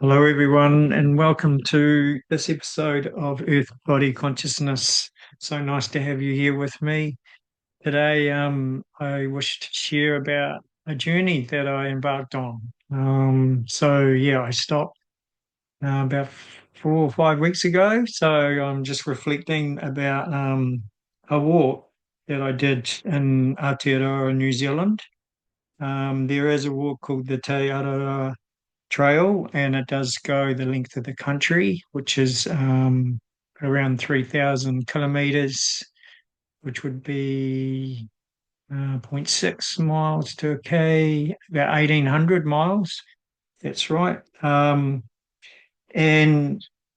Hello, everyone, and welcome to this episode of Earth Body Consciousness. So nice to have you here with me today. I wish to share about a journey that I embarked on. I stopped about 4 or 5 weeks ago. So I'm just reflecting about a walk that I did in Aotearoa, New Zealand. There is a walk called the Te Araroa trail, and it does go the length of the country, which is around 3,000 kilometers, which would be zero point 0.6 miles to a K, about 1,800 miles. That's right. And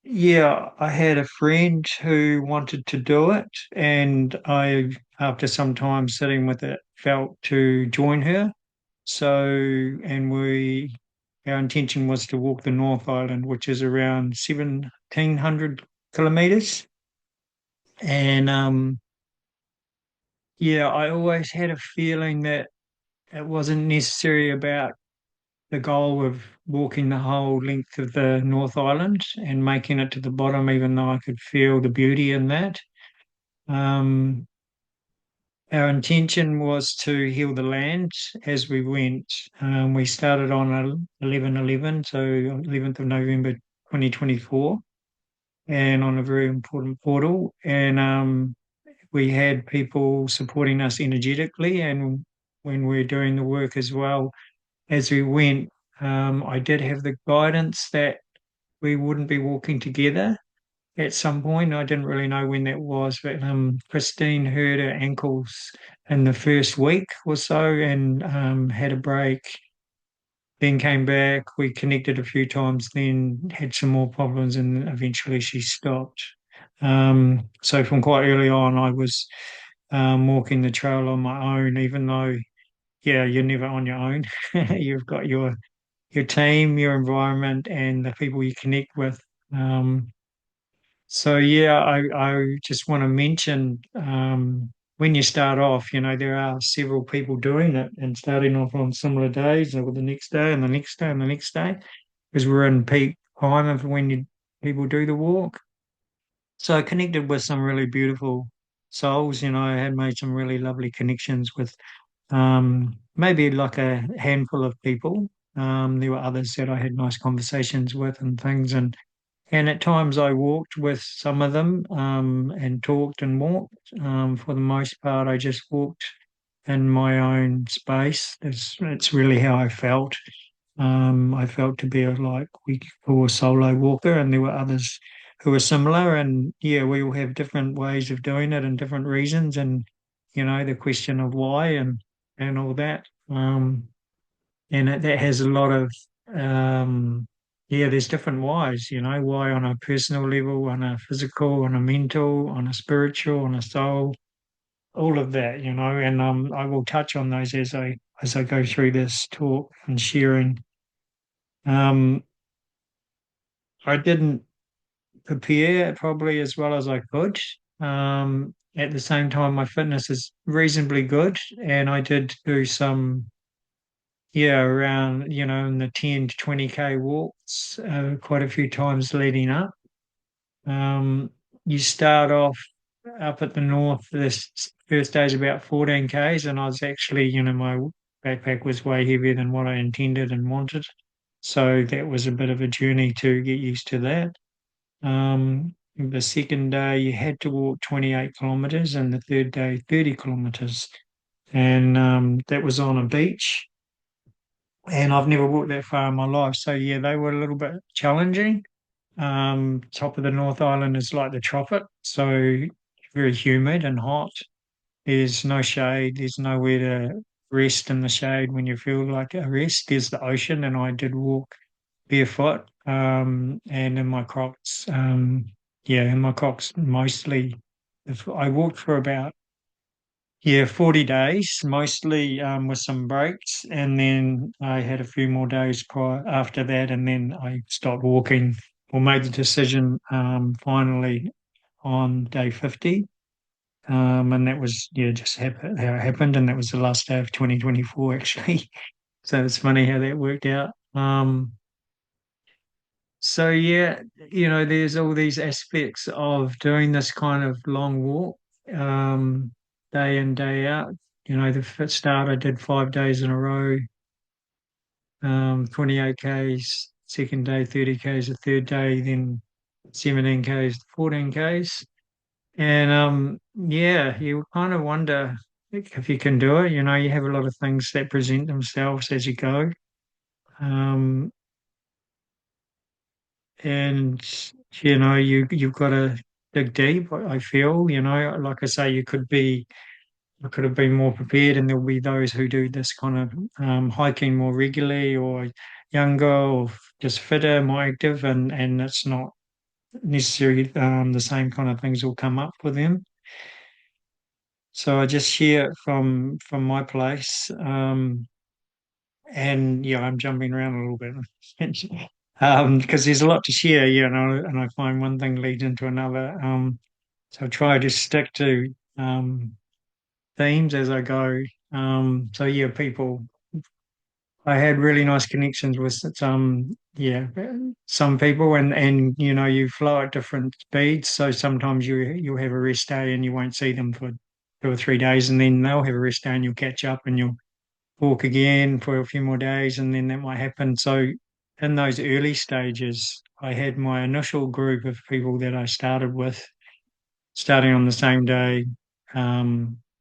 yeah, I had a friend who wanted to do it, and after some time sitting with it, felt to join her. So, and our intention was to walk the North Island, which is around 1,700 kilometers. And yeah, I always had a feeling that it wasn't necessary about the goal of walking the whole length of the North Island and making it to the bottom, even though I could feel the beauty in that. Um, our intention was to heal the land as we went. We started on 11/11, so 11th of November 2024, and on a very important portal. And we had people supporting us energetically, and when we are doing the work as well as we went, I did have the guidance that we wouldn't be walking together at some point. I didn't really know when that was, but Christine hurt her ankles in the first week or so and had a break, then came back. We connected a few times, then had some more problems, and eventually she stopped. So from quite early on, I was walking the trail on my own, even though, yeah, you're never on your own. You've got your team, your environment, and the people you connect with. Um, so yeah, I just want to mention when you start off, there are several people doing it and starting off on similar days or the next day and the next day and the next day because we're in peak time of when people do the walk. So I connected with some really beautiful souls. I had made some really lovely connections with maybe like a handful of people. There were others that I had nice conversations with and things, and at times I walked with some of them and talked and walked. For the most part, I just walked in my own space. It's really how I felt. I felt to be like we call a solo walker, and there were others who were similar. And yeah, we all have different ways of doing it and different reasons, and the question of why and all that. That has a lot of there's different whys. Why on a personal level, on a physical, on a mental, on a spiritual, on a soul, all of that. And I will touch on those as I go through this talk and sharing. Um, I didn't prepare probably as well as I could. At the same time, my fitness is reasonably good, and I did do some, yeah, around, in the 10 to 20K walks quite a few times leading up. You start off up at the north. This first day's about 14 Ks, and I was actually, my backpack was way heavier than what I intended and wanted. So that was a bit of a journey to get used to that. The second day, you had to walk 28 kilometers, and the third day, 30 kilometers. And that was on a beach. And I've never walked that far in my life. So, yeah, they were a little bit challenging. Top of the North Island is like the tropic, so very humid and hot. There's no shade, there's nowhere to rest in the shade when you feel like a rest. There's the ocean, and I did walk barefoot, and in my Crocs. Yeah, in my Crocs mostly. If I walked for about 40 days, mostly with some breaks, and then I had a few more days prior after that, and then I stopped walking or made the decision finally on day 50. And that was, yeah, just how it happened, and that was the last day of 2024 actually. So it's funny how that worked out. So yeah, there's all these aspects of doing this kind of long walk, um, day in, day out. The first start I did 5 days in a row, 28 Ks, second day 30 Ks, the third day, then 17 Ks, 14 Ks. And yeah, you kind of wonder if you can do it. You have a lot of things that present themselves as you go. Um, and you've got to dig deep. I feel, like I say, I could have been more prepared, and there'll be those who do this kind of hiking more regularly, or younger, or just fitter, more active, and it's not necessarily the same kind of things will come up for them. So I just share it from my place. And yeah, I'm jumping around a little bit. Because there's a lot to share, and I find one thing leads into another. So I try to stick to themes as I go. So yeah, I had really nice connections with some people, and you flow at different speeds. So sometimes you'll have a rest day and you won't see them for 2 or 3 days, and then they'll have a rest day and you'll catch up and you'll walk again for a few more days, and then that might happen. So in those early stages, I had my initial group of people that I started with, starting on the same day.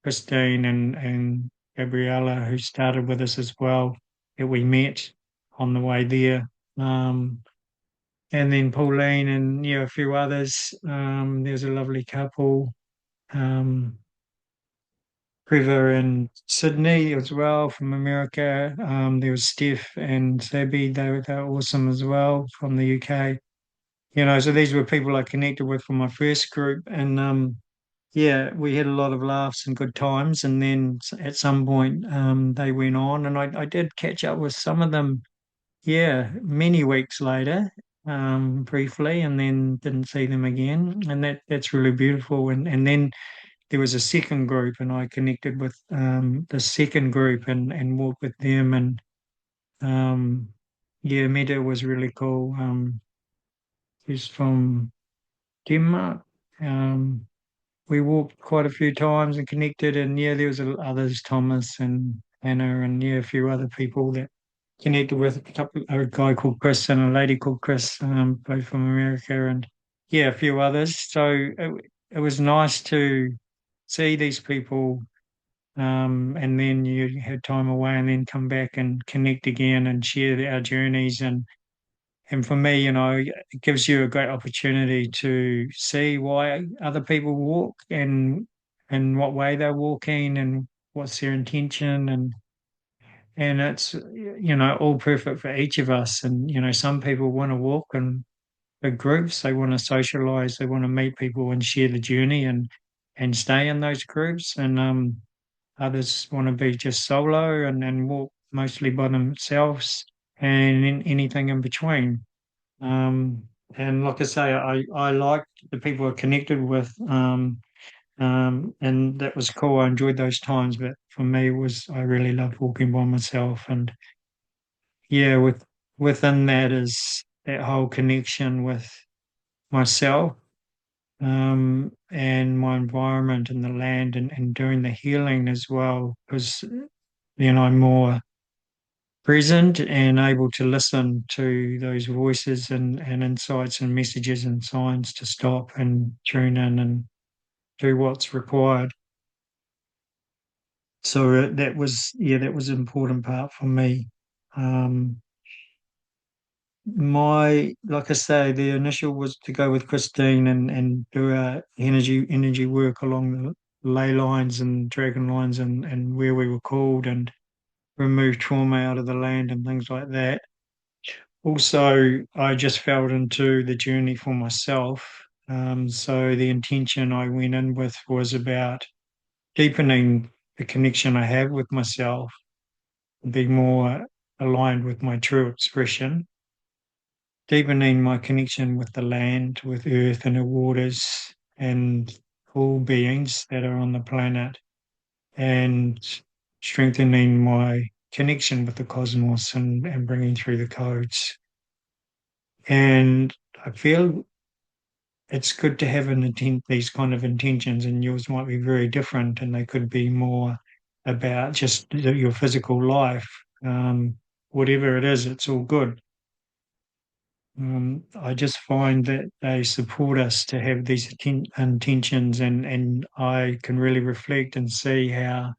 Christine and Gabriella, who started with us as well, that we met on the way there. Um, and then Pauline and a few others. There's a lovely couple. Um, Trevor in Sydney as well from America. There was Steph and Sabi. They were awesome as well from the UK. So these were people I connected with from my first group, and yeah, we had a lot of laughs and good times. And then at some point, they went on, and I did catch up with some of them. Yeah, many weeks later, briefly, and then didn't see them again, and that's really beautiful. And then there was a second group, and I connected with the second group and walked with them, and um, yeah, Meta was really cool. He's from Denmark. Um, we walked quite a few times and connected, and yeah, there was others, Thomas and Anna, and yeah, a few other people that connected with a guy called Chris and a lady called Chris, both from America, and yeah, a few others. So it was nice to see these people. And then you had time away and then come back and connect again and share our journeys. And for me, it gives you a great opportunity to see why other people walk and what way they're walking and what's their intention. And it's, all perfect for each of us. And, some people want to walk in big groups, they want to socialize, they want to meet people and share the journey and stay in those groups. And others want to be just solo and walk mostly by themselves and anything in between. Um, and like I say, I liked the people I connected with, and that was cool. I enjoyed those times, but for me, I really loved walking by myself. And yeah, within that is that whole connection with myself, and my environment and the land, and doing the healing as well, because I'm more present and able to listen to those voices and insights and messages and signs to stop and tune in and do what's required. So that was an important part for me. Um, like I say, the initial was to go with Christine and do our energy work along the ley lines and dragon lines and where we were called, and remove trauma out of the land and things like that. Also, I just fell into the journey for myself. So the intention I went in with was about deepening the connection I have with myself, be more aligned with my true expression, deepening my connection with the land, with earth and the waters, and all beings that are on the planet, and strengthening my connection with the cosmos and bringing through the codes. And I feel it's good to have these kind of intentions, and yours might be very different, and they could be more about just your physical life. Whatever it is, it's all good. I just find that they support us to have these intentions, and I can really reflect and see how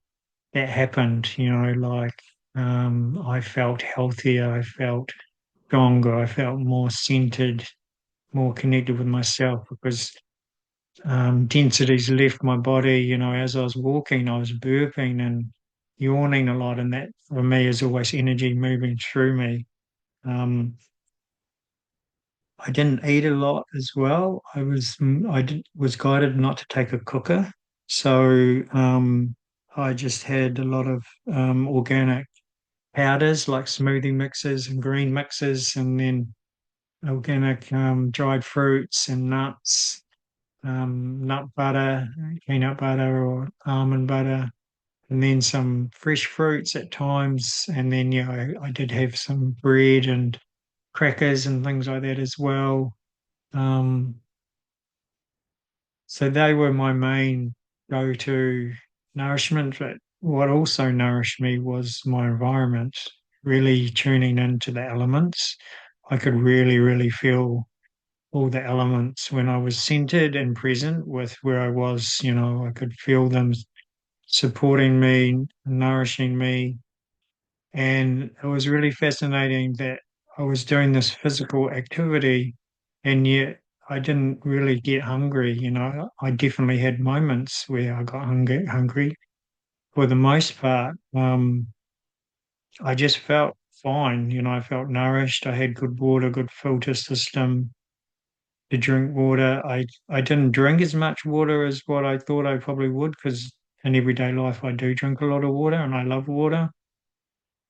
that happened. I felt healthier, I felt stronger, I felt more centered, more connected with myself because densities left my body. As I was walking, I was burping and yawning a lot, and that for me is always energy moving through me. Um, I didn't eat a lot as well. Was guided not to take a cooker, so I just had a lot of organic powders like smoothie mixes and green mixes, and then organic dried fruits and nuts, nut butter, peanut butter or almond butter, and then some fresh fruits at times. And then, I did have some bread and crackers and things like that as well. Um, so they were my main go-to nourishment. But what also nourished me was my environment, really tuning into the elements. I could really, really feel all the elements when I was centered and present with where I was. I could feel them supporting me, nourishing me. And it was really fascinating that I was doing this physical activity and yet I didn't really get hungry. I definitely had moments where I got hungry. For the most part, I just felt fine. I felt nourished. I had good water, good filter system to drink water. I didn't drink as much water as what I thought I probably would because in everyday life I do drink a lot of water and I love water.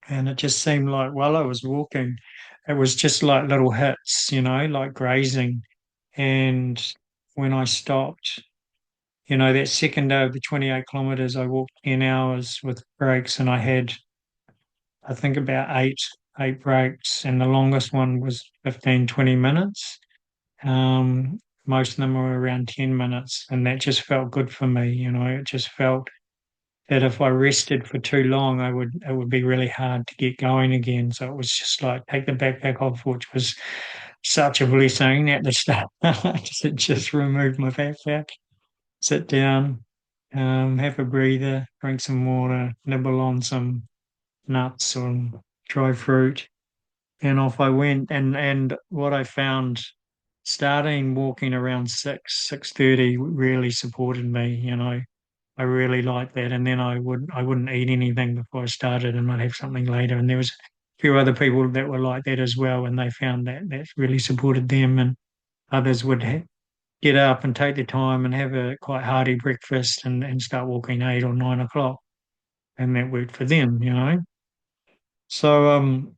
And it just seemed like while I was walking, it was just like little hits, like grazing. And when I stopped, that second day of the 28 kilometers, I walked 10 hours with breaks and I had, I think, about eight breaks. And the longest one was 15, 20 minutes. Most of them were around 10 minutes. And that just felt good for me. It just felt that if I rested for too long, it would be really hard to get going again. So it was just like take the backpack off, which was such a blessing at the start. Just remove my backpack, sit down, have a breather, drink some water, nibble on some nuts or dry fruit, and off I went. And what I found starting walking around 6:30 really supported me. I really liked that. And then I wouldn't eat anything before I started, and I'd have something later. And there was a few other people that were like that as well, and they found that really supported them. And others would get up and take their time and have a quite hearty breakfast and start walking 8 or 9 o'clock, and that worked for them. So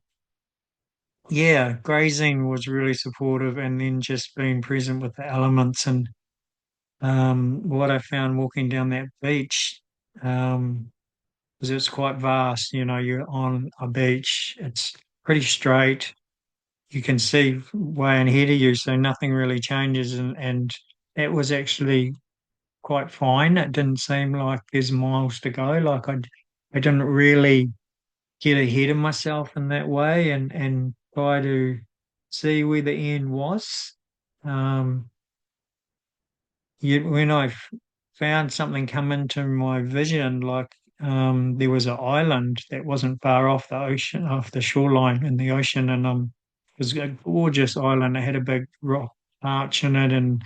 yeah, grazing was really supportive, and then just being present with the elements. And what I found walking down that beach. Because it's quite vast. You're on a beach, it's pretty straight. You can see way ahead of you, so nothing really changes. And that was actually quite fine. It didn't seem like there's miles to go. I didn't really get ahead of myself in that way and try to see where the end was. Um, when found something come into my vision, like there was an island that wasn't far off the ocean, off the shoreline in the ocean, and it was a gorgeous island. It had a big rock arch in it and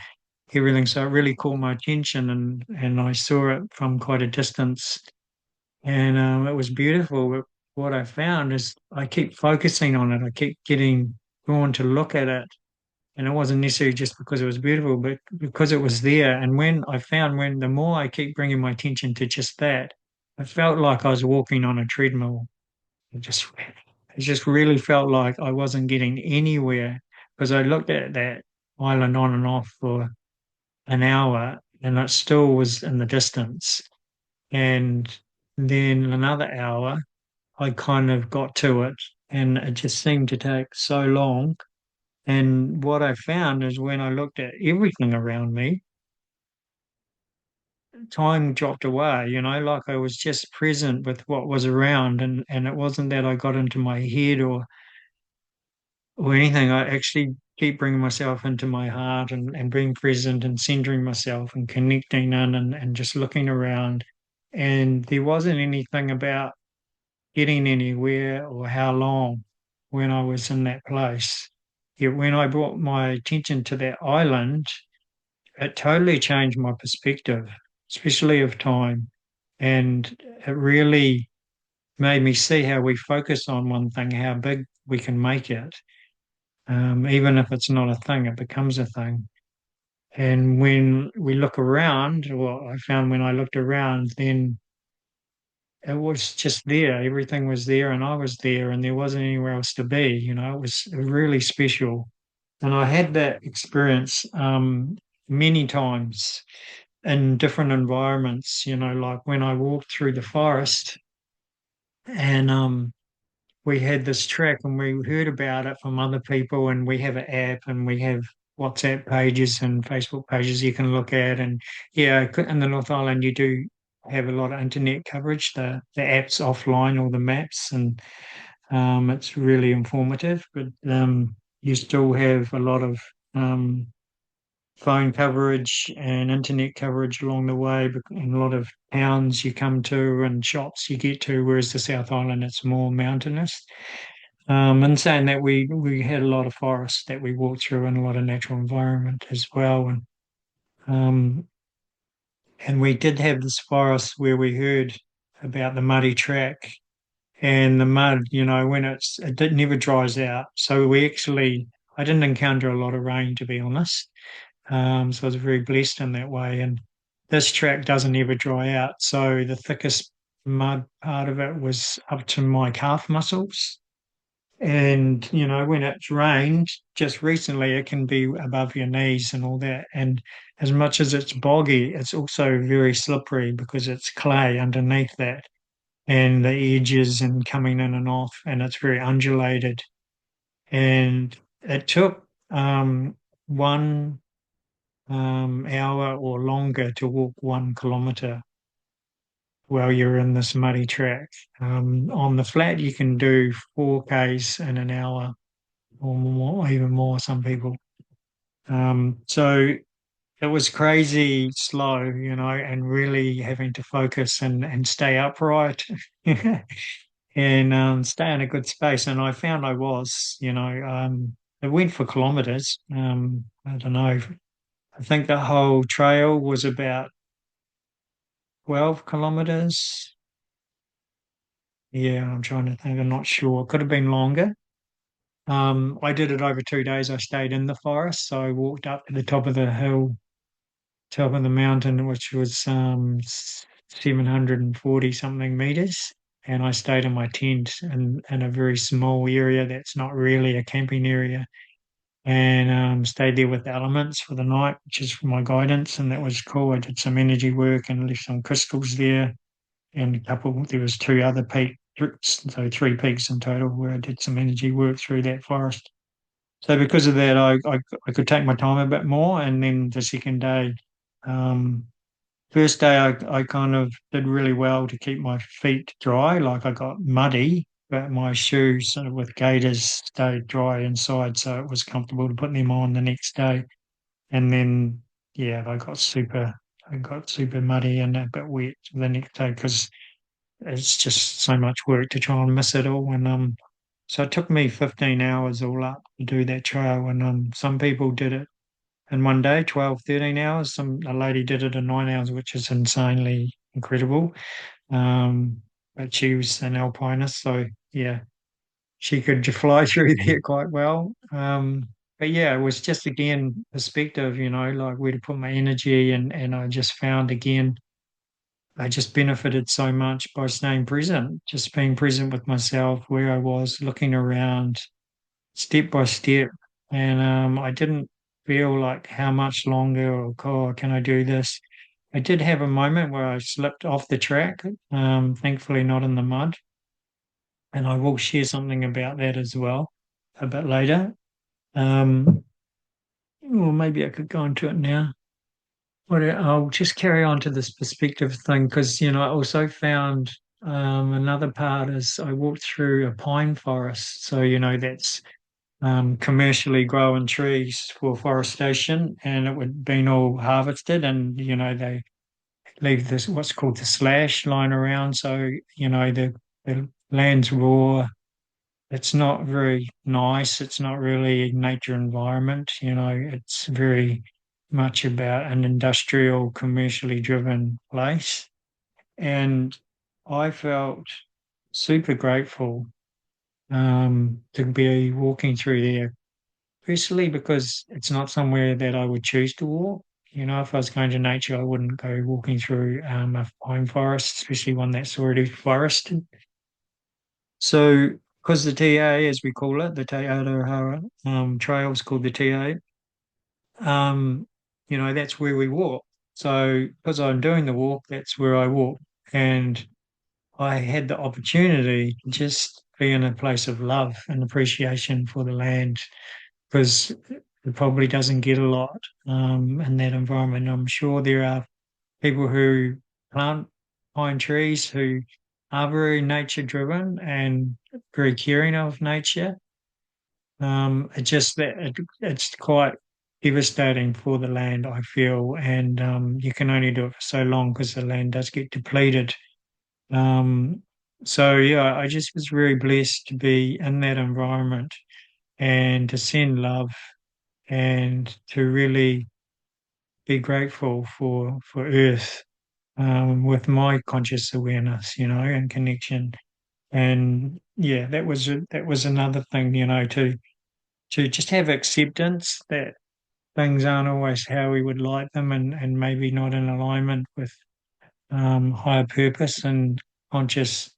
everything, so it really caught my attention, and I saw it from quite a distance, and it was beautiful. But what I found is I keep focusing on it. I keep getting drawn to look at it, and it wasn't necessarily just because it was beautiful, but because it was there. And when the more I keep bringing my attention to just that, I felt like I was walking on a treadmill. It just really felt like I wasn't getting anywhere because I looked at that island on and off for an hour and it still was in the distance. And then another hour, I kind of got to it and it just seemed to take so long. And what I found is when I looked at everything around me, time dropped away, like I was just present with what was around, and it wasn't that I got into my head or anything. I actually keep bringing myself into my heart and being present and centering myself and connecting in and just looking around. And there wasn't anything about getting anywhere or how long when I was in that place. Yet when I brought my attention to that island, it totally changed my perspective, especially of time. And it really made me see how we focus on one thing, how big we can make it. Even if it's not a thing, it becomes a thing. And when we look around, well, I found when I looked around, then it was just there. Everything was there, and I was there, and there wasn't anywhere else to be. It was really special. And I had that experience many times in different environments, like when I walked through the forest and we had this track and we heard about it from other people, and we have an app and we have WhatsApp pages and Facebook pages you can look at. And yeah, in the North Island, you do have a lot of internet coverage. The app's offline, all the maps, and it's really informative, but you still have a lot of um, phone coverage and internet coverage along the way, in a lot of towns you come to and shops you get to, whereas the South Island, it's more mountainous. And saying that, we had a lot of forests that we walked through and a lot of natural environment as well. Um, and we did have this forest where we heard about the muddy track and the mud, when never dries out. So I didn't encounter a lot of rain, to be honest. So I was very blessed in that way. And this track doesn't ever dry out. So the thickest mud part of it was up to my calf muscles. And, when it's rained just recently, it can be above your knees and all that. And as much as it's boggy, it's also very slippery because it's clay underneath that and the edges and coming in and off, and it's very undulated. And it took one hour or longer to walk 1 kilometre while you're in this muddy track. On the flat, you can do 4Ks in an hour or more, even more, some people. So it was crazy slow, and really having to focus and stay upright and stay in a good space. And I found I was, it went for kilometres. I don't know. I think the whole trail was about 12 kilometres. Yeah, I'm trying to think. I'm not sure. Could have been longer. I did it over 2 days. I stayed in the forest. So I walked up to the top of the hill, top of the mountain, which was 740 something meters. And I stayed in my tent in a very small area that's not really a camping area. And stayed there with the elements for the night, which is for my guidance. And that was cool. I did some energy work and left some crystals there. And there was two other peaks, so 3 peaks in total, where I did some energy work through that forest. So because of that, I could take my time a bit more. And then the second day, um, first day, I kind of did really well to keep my feet dry. Like I got muddy, but my shoes sort of with gaiters stayed dry inside, so it was comfortable to put them on the next day. And then, yeah, I got super muddy and a bit wet the next day because it's just so much work to try and miss it all. And so it took me 15 hours all up to do that trail. And some people did it in one day, 12, 13 hours. A lady did it in 9 hours, which is insanely incredible. But she was an alpinist, so yeah, she could fly through there quite well. But yeah, it was just again perspective, like where to put my energy, and I just found again I just benefited so much by staying present, just being present with myself, where I was, looking around step by step. And I didn't feel like how much longer or oh, can I do this? I did have a moment where I slipped off the track, thankfully not in the mud. And I will share something about that as well a bit later. Um, well, maybe I could go into it now. I'll just carry on to this perspective thing because, I also found another part is I walked through a pine forest. So, that's commercially grown trees for forestation, and it would been all harvested, and they leave this what's called the slash lying around. So the land's raw. It's not very nice. It's not really a nature environment. It's very much about an industrial, commercially driven place. And I felt super grateful to be walking through there. Firstly, because it's not somewhere that I would choose to walk. If I was going to nature, I wouldn't go walking through a pine forest, especially one that's already forested. So, because the TA, as we call it, the Te Araroa trail is called the TA, um, that's where we walk. So, because I'm doing the walk, that's where I walk. And I had the opportunity to just be in a place of love and appreciation for the land because it probably doesn't get a lot in that environment. I'm sure there are people who plant pine trees who are very nature driven and very caring of nature. It's just that it's quite devastating for the land, I feel, and you can only do it for so long because the land does get depleted. Um, so yeah, I just was very blessed to be in that environment and to send love and to really be grateful for Earth with my conscious awareness, and connection. And yeah, that was another thing, to just have acceptance that things aren't always how we would like them, and maybe not in alignment with higher purpose and conscious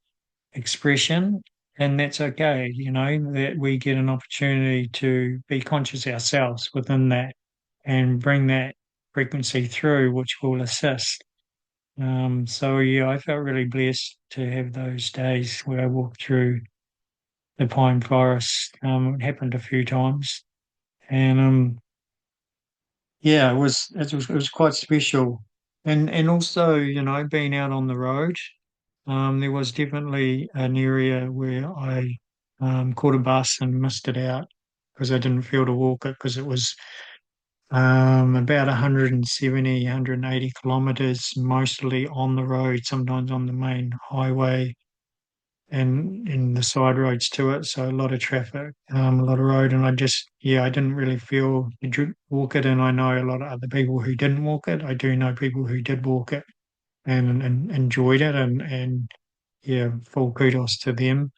expression. And that's okay, that we get an opportunity to be conscious ourselves within that and bring that frequency through, which will assist. So yeah, I felt really blessed to have those days where I walked through the pine forest. It happened a few times, and yeah, it was quite special. And also, being out on the road, there was definitely an area where I caught a bus and missed it out because I didn't feel to walk it because it was about 170, 180 kilometers, mostly on the road, sometimes on the main highway and in the side roads to it. So a lot of traffic, a lot of road. And I didn't really feel to walk it. And I know a lot of other people who didn't walk it. I do know people who did walk it and enjoyed it. And yeah, full kudos to them.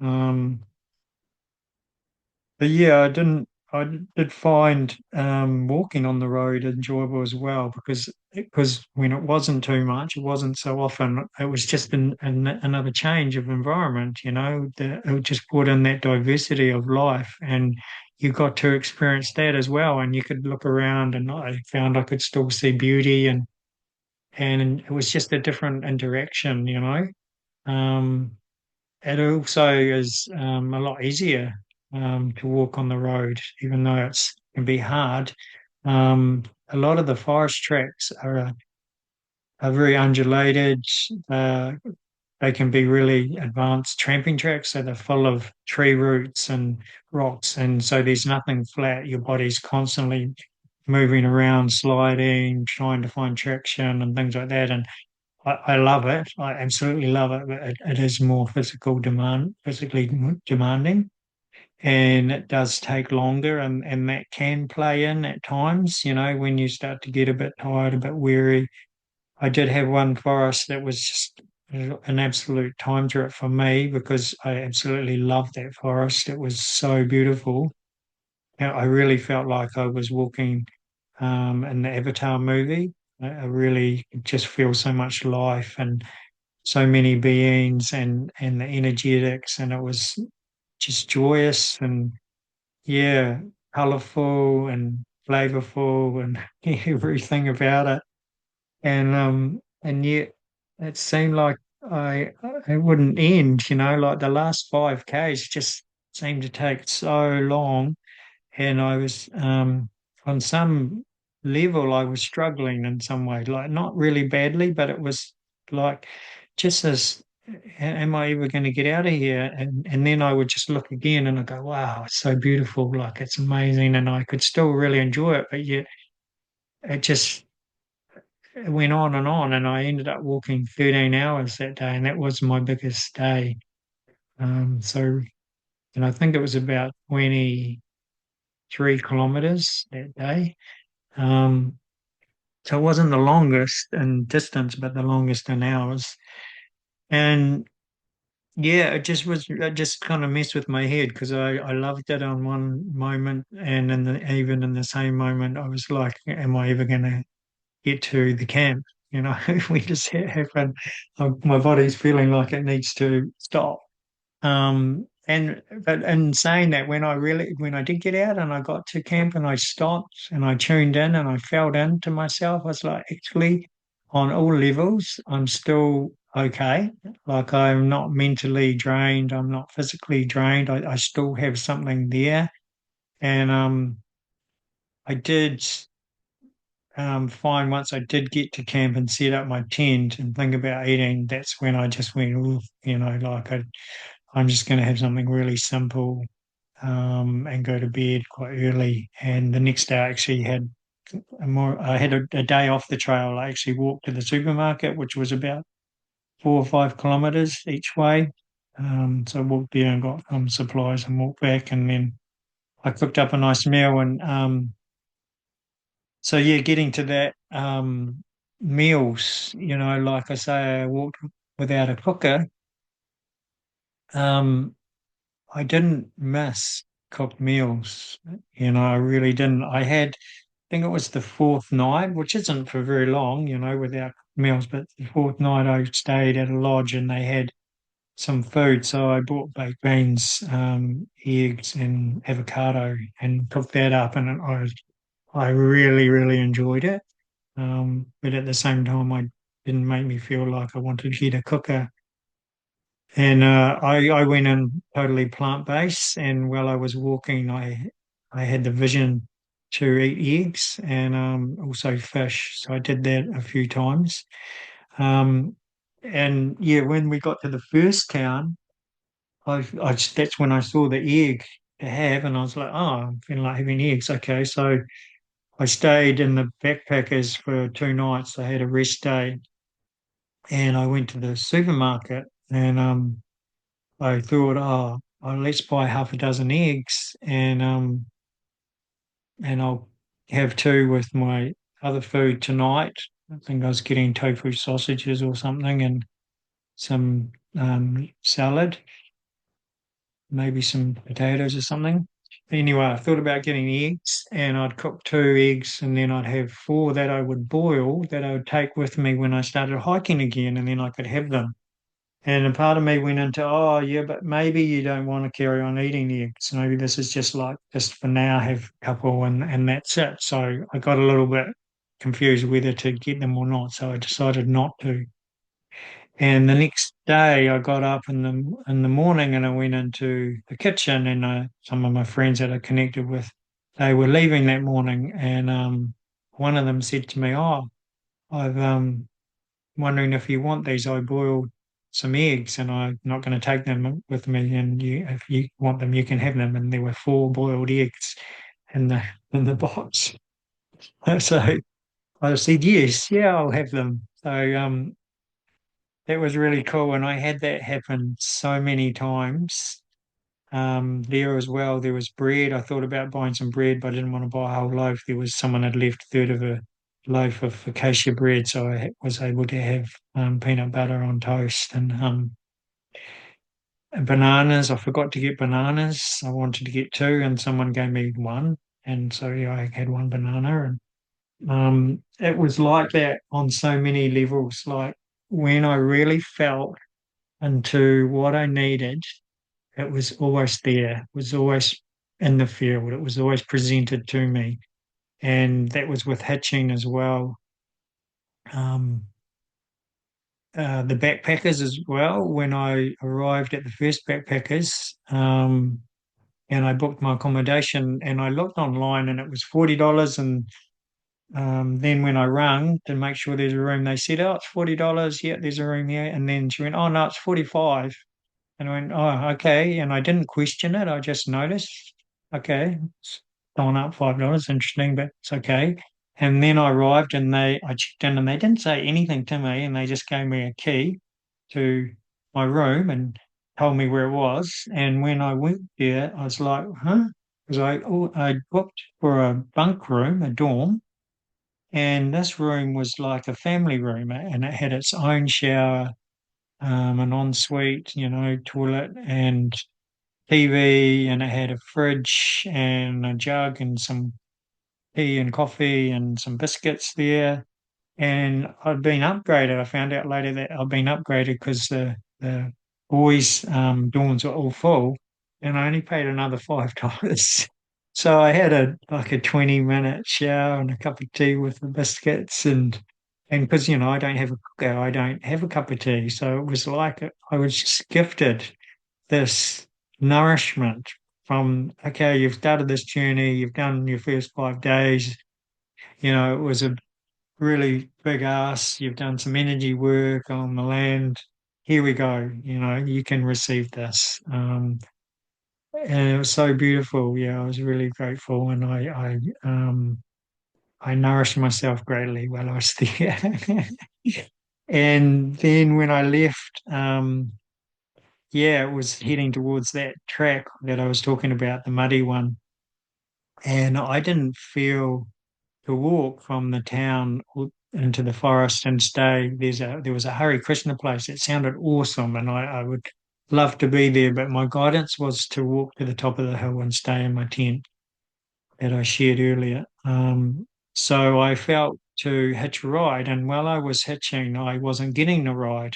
Um, But yeah, I did find walking on the road enjoyable as well because when it wasn't too much, it wasn't so often. It was just another change of environment. It just brought in that diversity of life, and you got to experience that as well. And you could look around, and I found I could still see beauty, and it was just a different interaction. Um, it also is a lot easier to walk on the road, even though it can be hard. A lot of the forest tracks are very undulated. Uh, they can be really advanced tramping tracks, so they're full of tree roots and rocks, and so there's nothing flat. Your body's constantly moving around, sliding, trying to find traction and things like that. And I love it. I absolutely love it, but it is more physically demanding, and it does take longer, and that can play in at times, when you start to get a bit tired, a bit weary. I did have one forest that was just an absolute time trip for me because I absolutely loved that forest. It was so beautiful. And I really felt like I was walking in the Avatar movie. I really just feel so much life and so many beings and the energetics, and it was just joyous and yeah, colorful and flavorful and everything about it. And yet it seemed like I it wouldn't end, like the last 5Ks just seemed to take so long. and I was on some level I was struggling in some way, like not really badly, but it was like just as am I ever going to get out of here? And then I would just look again and I go, wow, it's so beautiful, like it's amazing, and I could still really enjoy it, but yet it just it went on, and I ended up walking 13 hours that day, and that was my biggest day. So, and I think it was about 23 kilometers that day. Um, so it wasn't the longest in distance, but the longest in hours. And yeah, it just kind of messed with my head because I loved it on one moment, and even in the same moment, I was like, am I ever going to get to the camp? You know, we just have fun. My body's feeling like it needs to stop. And but in saying that, when I did get out and I got to camp and I stopped and I tuned in and I felt into myself, I was like, actually, on all levels, I'm still okay. Like I'm not mentally drained, I'm not physically drained. I still have something there. And I did find once I did get to camp and set up my tent and think about eating, that's when I just went, oof, like I'm just going to have something really simple and go to bed quite early. And the next day, I actually had I had a day off the trail. I actually walked to the supermarket, which was about 4 or 5 kilometers each way. So I walked there and got supplies and walked back, and then I cooked up a nice meal. And so yeah, getting to that meals, like I say, I walked without a cooker. Um, I didn't miss cooked meals. I really didn't. I think it was the fourth night, which isn't for very long, without meals, but the fourth night I stayed at a lodge and they had some food. So I bought baked beans, eggs, and avocado and cooked that up, and I really, really enjoyed it. But at the same time, I didn't make me feel like I wanted to get a cooker. And I went in totally plant-based, and while I was walking, I had the vision to eat eggs and also fish. So I did that a few times. Um, and yeah, when we got to the first town, that's when I saw the egg to have, and I was like, oh, I'm feeling like having eggs. Okay, so I stayed in the backpackers for 2 nights. I had a rest day, and I went to the supermarket, and I thought, let's buy half a dozen eggs, and I'll have two with my other food tonight. I think I was getting tofu sausages or something, and some salad, maybe some potatoes or something. Anyway, I thought about getting eggs, and I'd cook 2 eggs, and then I'd have four that I would boil that I would take with me when I started hiking again, and then I could have them. And a part of me went into, oh, yeah, but maybe you don't want to carry on eating the eggs. Maybe this is just for now, have a couple and that's it. So I got a little bit confused whether to get them or not. So I decided not to. And the next day I got up in the morning and I went into the kitchen, and some of my friends that I connected with, they were leaving that morning, and one of them said to me, oh, I've wondering if you want these. I boiled some eggs and I'm not going to take them with me. And if you want them, you can have them. And there were 4 boiled eggs in the box. So I said, yes, yeah, I'll have them. So that was really cool. And I had that happen so many times. There as well, there was bread. I thought about buying some bread, but I didn't want to buy a whole loaf. There was someone had left a third of a loaf of acacia bread, so I was able to have peanut butter on toast and bananas. I forgot to get bananas. I wanted to get two, and someone gave me one, and so yeah, I had one banana, and it was like that on so many levels. Like when I really felt into what I needed, it was always there. It was always in the field. It was always presented to me, and that was with hitching as well. Um, the backpackers as well. When I arrived at the first backpackers, and I booked my accommodation, and I looked online and it was $40. And then when I rang to make sure there's a room, they said, "Oh, it's $40. Yeah, there's a room here." And then she went, "Oh no, it's 45." And I went, "Oh, okay." And I didn't question it. I just noticed, okay, it's gone up $5. Interesting, but it's okay. And then I arrived and I checked in and they didn't say anything to me, and they just gave me a key to my room and told me where it was. And when I went there, I was like, huh? Because I booked for a bunk room, a dorm, and this room was like a family room, and it had its own shower, an ensuite, toilet and TV, and it had a fridge and a jug and some tea and coffee and some biscuits there. And I'd been upgraded. I found out later that I'd been upgraded because the boys' dorms were all full, and I only paid another $5. So I had a 20-minute shower and a cup of tea with the biscuits, and because I don't have a cooker, I don't have a cup of tea. So it was like I was just gifted this nourishment from, okay, you've started this journey, you've done your first 5 days. It was a really big ask. You've done some energy work on the land. Here we go. You can receive this. And it was so beautiful. Yeah, I was really grateful, and I nourished myself greatly while I was there. And then when I left, yeah, it was heading towards that track that I was talking about, the muddy one, and I didn't feel to walk from the town into the forest and stay. There was a Hare Krishna place. It sounded awesome, and I would love to be there. But my guidance was to walk to the top of the hill and stay in my tent that I shared earlier. So I felt to hitch a ride, and while I was hitching, I wasn't getting the ride.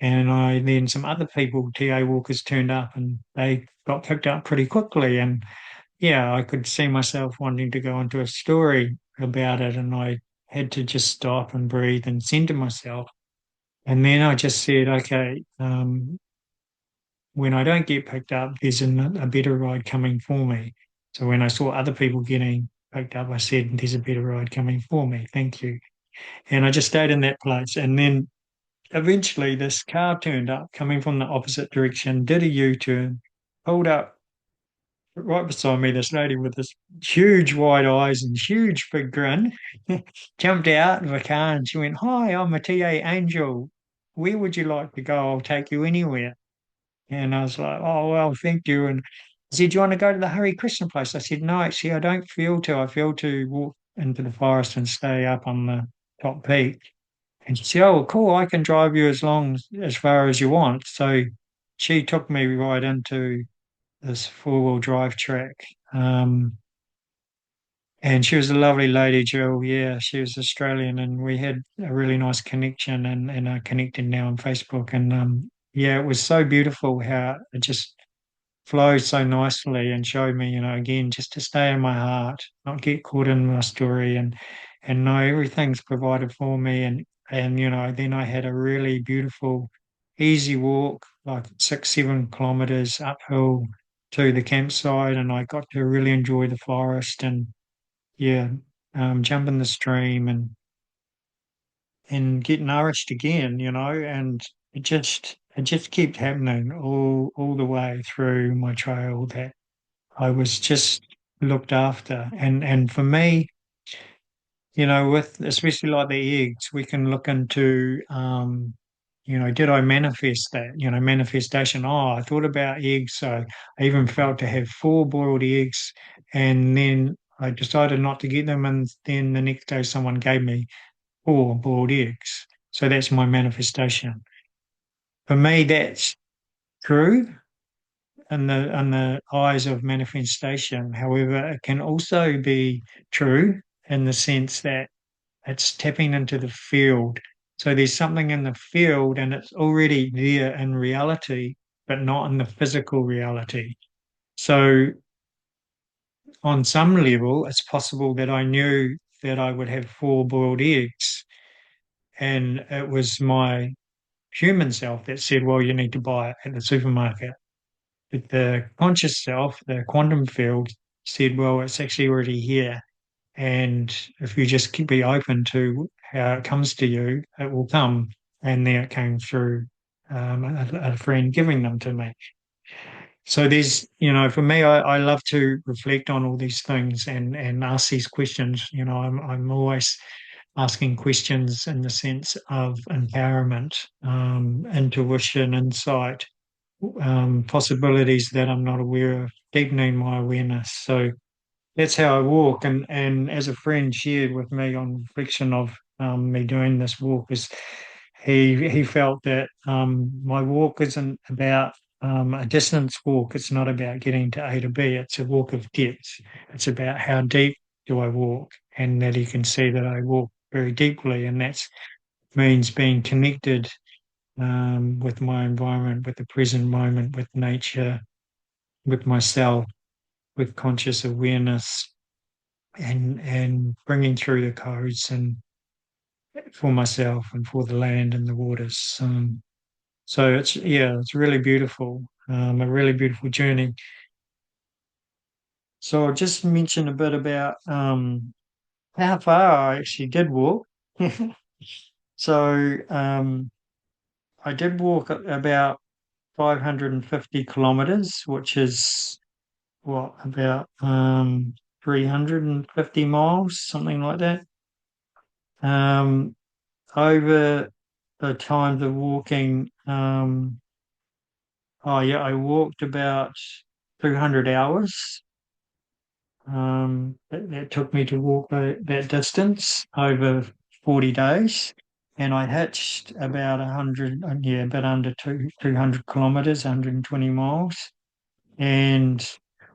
And then some other people, TA walkers, turned up, and they got picked up pretty quickly. And yeah, I could see myself wanting to go into a story about it, and I had to just stop and breathe and center myself. And then I just said, okay, when I don't get picked up, there's a better ride coming for me. So when I saw other people getting picked up, I said, there's a better ride coming for me. Thank you. And I just stayed in that place. And then eventually this car turned up coming from the opposite direction, did a U-turn, pulled up right beside me, this lady with this huge wide eyes and huge big grin jumped out of a car, and she went, "Hi, I'm a TA Angel. Where would you like to go? I'll take you anywhere." And I was like, "Oh, well, thank you." And I said, "Do you want to go to the Hare Krishna place?" I said, "No, actually, I don't feel to. I feel to walk into the forest and stay up on the top peak." And she said, "Oh, well, cool. I can drive you as far as you want." So she took me right into this four-wheel drive track. Um, and she was a lovely lady, Jill. Yeah, she was Australian, and we had a really nice connection, and are connected now on Facebook. And yeah, it was so beautiful how it just flowed so nicely and showed me, again, just to stay in my heart, not get caught in my story, and know everything's provided for me. And then I had a really beautiful, easy walk, like 6, 7 kilometers uphill to the campsite, and I got to really enjoy the forest and yeah, jump in the stream and get nourished again, and it just kept happening all the way through my trail that I was just looked after. And for me, with especially like the eggs, we can look into did I manifest that? Manifestation. Oh, I thought about eggs, so I even felt to have 4 boiled eggs, and then I decided not to get them, and then the next day someone gave me 4 boiled eggs. So that's my manifestation. For me, that's true in the eyes of manifestation. However, it can also be true in the sense that it's tapping into the field. So there's something in the field and it's already there in reality, but not in the physical reality. So on some level, it's possible that I knew that I would have 4 boiled eggs, and it was my human self that said, well, you need to buy it at the supermarket. But the conscious self, the quantum field, said, well, it's actually already here. And if you just keep be open to how it comes to you, it will come. And then it came through a friend giving them to me. So there's, for me, I love to reflect on all these things and ask these questions. I'm always asking questions in the sense of empowerment, intuition, insight, possibilities that I'm not aware of, deepening my awareness. So that's how I walk. And as a friend shared with me on reflection of me doing this walk, is he felt that my walk isn't about a distance walk. It's not about getting to A to B. It's a walk of depth. It's about how deep do I walk, and that he can see that I walk very deeply, and that means being connected with my environment, with the present moment, with nature, with myself, with conscious awareness, and bringing through the codes and for myself and for the land and the waters. So it's really beautiful, a really beautiful journey. So I'll just mention a bit about how far I actually did walk. So I did walk about 550 kilometers, which is what, about 350 miles, something like that. Um, Over the times of walking, oh yeah, I walked about 200 hours. That took me to walk that distance over 40 days. And I hitched about 100, yeah, about under 200 kilometers, 120 miles. And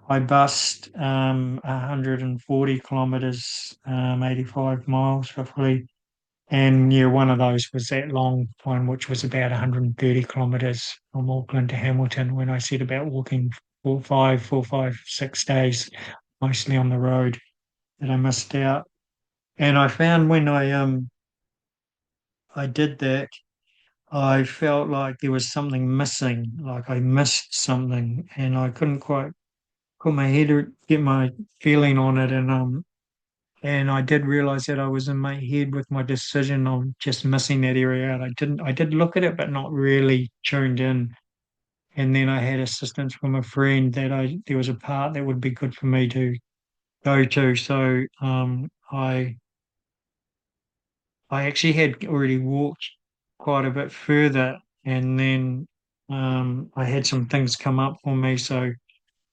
I bussed 140 kilometers, 85 miles roughly. And yeah, one of those was that long one, which was about 130 kilometres from Auckland to Hamilton when I set about walking 6 days, mostly on the road that I missed out. And I found when I did that, I felt like there was something missing, like I missed something, and I couldn't quite put my head or get my feeling on it. And I did realize that I was in my head with my decision of just missing that area out. I did look at it, but not really tuned in. And then I had assistance from a friend that there was a part that would be good for me to go to. So I actually had already walked quite a bit further, and then I had some things come up for me. So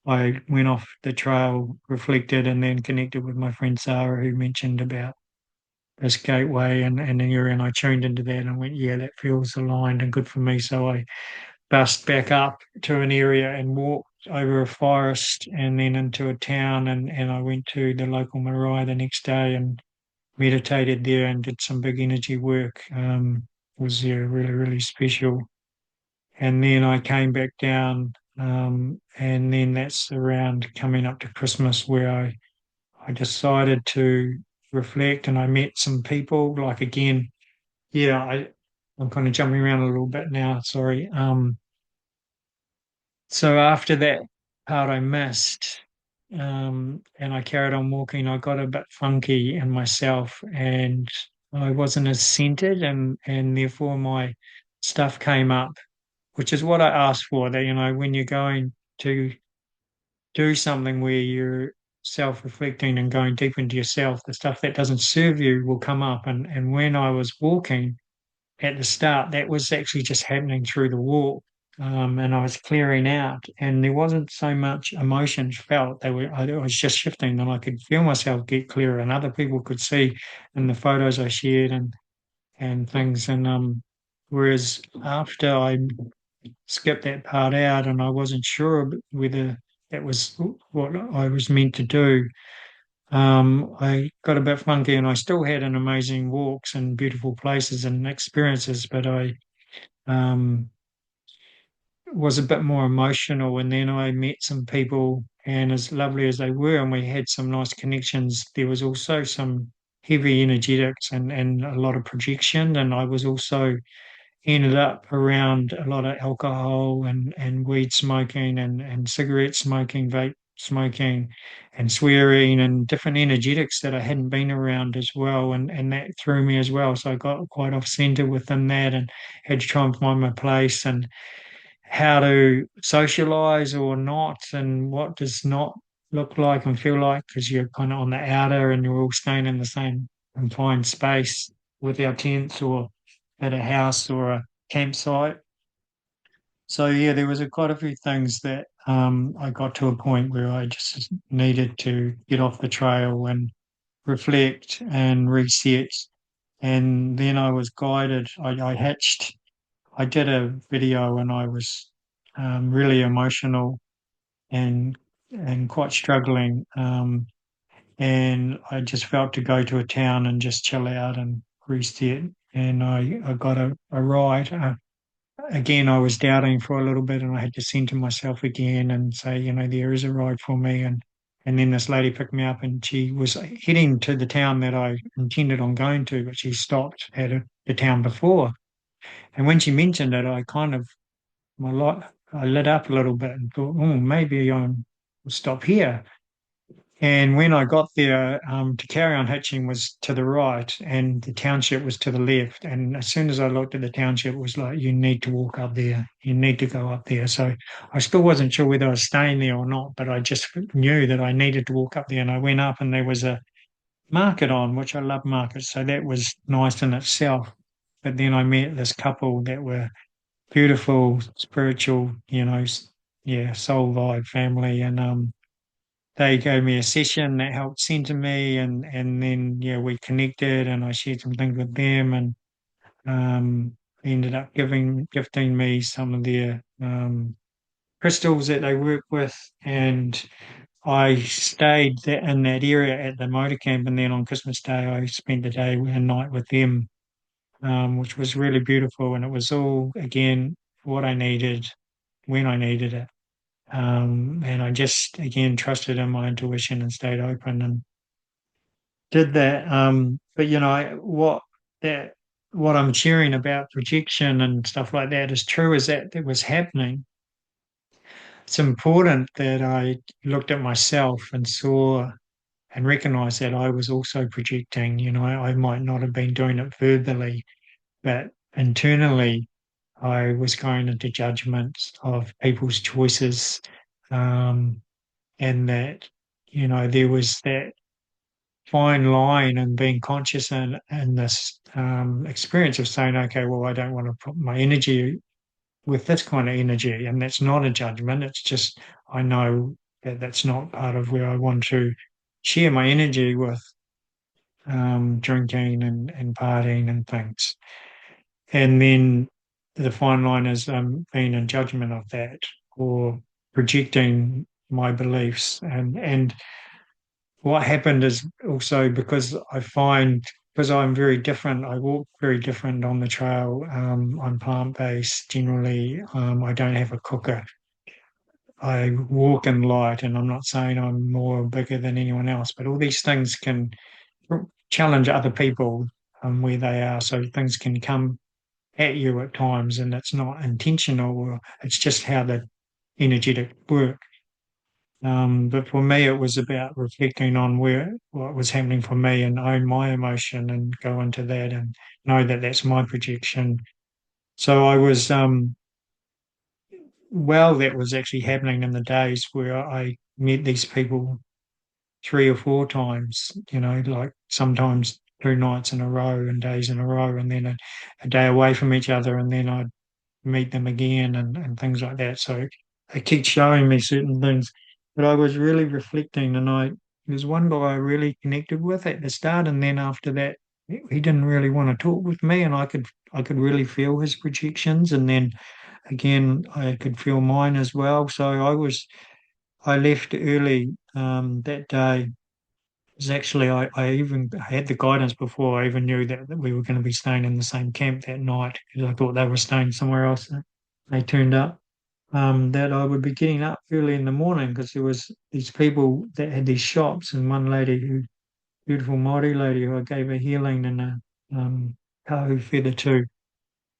I went off the trail, reflected, and then connected with my friend Sarah, who mentioned about this gateway and the area, and I tuned into that and went, yeah, that feels aligned and good for me. So I bussed back up to an area and walked over a forest and then into a town, and I went to the local marae the next day and meditated there and did some big energy work. It was really, really special. And then I came back down, and then that's around coming up to Christmas where I decided to reflect, and I met some people. Like again, yeah, I'm kind of jumping around a little bit now. Sorry. So after that part I missed, and I carried on walking, I got a bit funky in myself, and I wasn't as centered, and therefore my stuff came up, which is what I asked for. That when you're going to do something where you're self-reflecting and going deep into yourself, the stuff that doesn't serve you will come up. And when I was walking at the start, that was actually just happening through the walk. And I was clearing out, and there wasn't so much emotions felt. I was just shifting, and I could feel myself get clearer, and other people could see in the photos I shared and things. And whereas after I skipped that part out, and I wasn't sure whether that was what I was meant to do. I got a bit funky, and I still had an amazing walks and beautiful places and experiences, but I um, was a bit more emotional. And then I met some people, and as lovely as they were, and we had some nice connections, there was also some heavy energetics and a lot of projection. And I was also ended up around a lot of alcohol and weed smoking and cigarette smoking, vape smoking, and swearing and different energetics that I hadn't been around as well. And that threw me as well. So I got quite off center within that and had to try and find my place and how to socialize or not and what does not look like and feel like because you're kind of on the outer and you're all staying in the same confined space with our tents or at a house or a campsite. So yeah, there was quite a few things that I got to a point where I just needed to get off the trail and reflect and reset. And then I was guided. I hatched. I did a video and I was really emotional and quite struggling. And I just felt to go to a town and just chill out and reset. And I got a ride. Again, I was doubting for a little bit, and I had to center myself again and say, there is a ride for me. And then this lady picked me up, and she was heading to the town that I intended on going to, but she stopped at the town before. And when she mentioned it, I kind of my light I lit up a little bit and thought, oh, maybe I'll stop here. And when I got there, to carry on hitching was to the right and the township was to the left. And as soon as I looked at the township, it was like, you need to walk up there. You need to go up there. So I still wasn't sure whether I was staying there or not, but I just knew that I needed to walk up there. And I went up and there was a market on, which I love markets. So that was nice in itself. But then I met this couple that were beautiful, spiritual, yeah, soul vibe family. And they gave me a session that helped center me and then yeah we connected and I shared some things with them and ended up gifting me some of their crystals that they work with and I stayed in that area at the motor camp and then on Christmas Day I spent the day and night with them, which was really beautiful and it was all again what I needed when I needed it. And I just again trusted in my intuition and stayed open and did that. But that what I'm sharing about projection and stuff like that is true as that was happening. It's important that I looked at myself and saw and recognized that I was also projecting. I might not have been doing it verbally, but internally I was going into judgments of people's choices. Um, and that, there was that fine line and being conscious in this experience of saying, okay, well, I don't want to put my energy with this kind of energy. And that's not a judgment. It's just, I know that that's not part of where I want to share my energy with drinking and partying and things. And then the fine line is being in judgment of that or projecting my beliefs and what happened is also because I'm very different, I walk very different on the trail. I'm plant-based generally. I don't have a cooker. I walk in light, and I'm not saying I'm more bigger than anyone else, but all these things can challenge other people where they are. So things can come at you at times, and it's not intentional, or it's just how the energetic work. But for me, it was about reflecting on what was happening for me and own my emotion and go into that and know that that's my projection. So I was, that was actually happening in the days where I met these people 3 or 4 times, like sometimes 2 nights in a row and days in a row, and then a day away from each other, and then I'd meet them again and things like that. So they keep showing me certain things. But I was really reflecting and there's one guy I really connected with at the start and then after that he didn't really want to talk with me and I could really feel his projections and then again I could feel mine as well. So I left early that day. It was actually I even had the guidance before I even knew that we were going to be staying in the same camp that night because I thought they were staying somewhere else. They turned up that I would be getting up early in the morning because there was these people that had these shops and one lady beautiful Māori lady who I gave a healing and a kahu feather to.